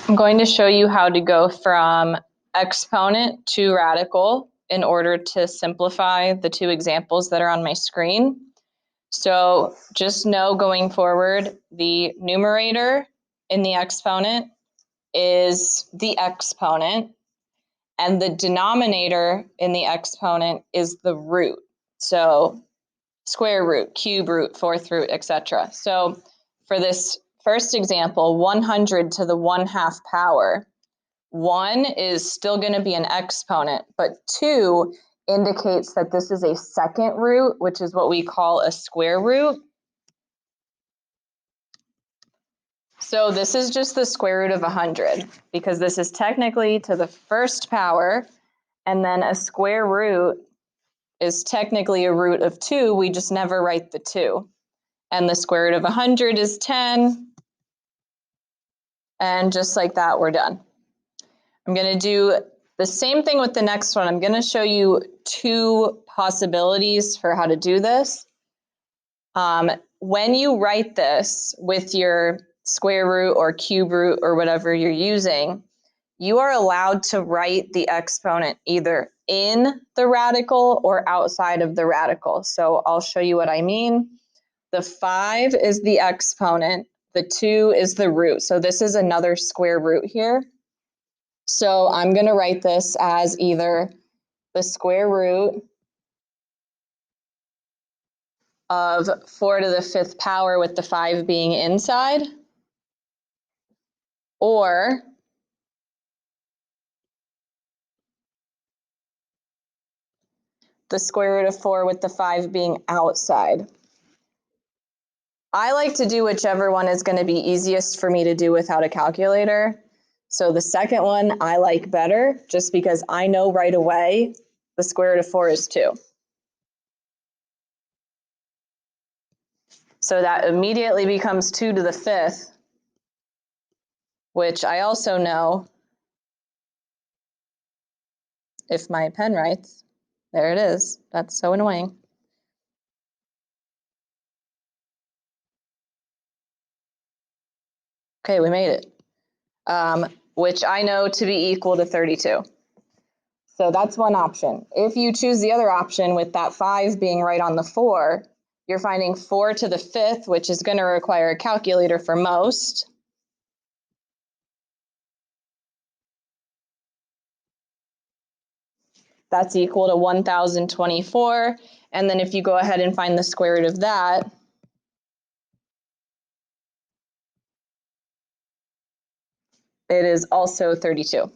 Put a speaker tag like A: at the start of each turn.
A: I'm going to show you how to go from exponent to radical in order to simplify the two examples that are on my screen. So just know going forward, the numerator in the exponent is the exponent, and the denominator in the exponent is the root. So square root, cube root, fourth root, etc. So for this first example, 100 to the 1/2 power, 1 is still going to be an exponent, but 2 indicates that this is a second root, which is what we call a square root. So this is just the square root of 100, because this is technically to the first power, and then a square root is technically a root of 2, we just never write the 2. And the square root of 100 is 10, and just like that, we're done. I'm going to do the same thing with the next one. I'm going to show you two possibilities for how to do this. When you write this with your square root or cube root or whatever you're using, you are allowed to write the exponent either in the radical or outside of the radical. So I'll show you what I mean. The 5 is the exponent, the 2 is the root. So this is another square root here. So I'm going to write this as either the square root of 4 to the 5th power with the 5 being inside, or the square root of 4 with the 5 being outside. I like to do whichever one is going to be easiest for me to do without a calculator. So the second one I like better, just because I know right away the square root of 4 is 2. So that immediately becomes 2 to the 5th, which I also know, if my pen writes, there it is. That's so annoying. Okay, we made it, which I know to be equal to 32. So that's one option. If you choose the other option with that 5 being right on the 4, you're finding 4 to the 5th, which is going to require a calculator for most. That's equal to 1024. And then if you go ahead and find the square root of that, it is also 32.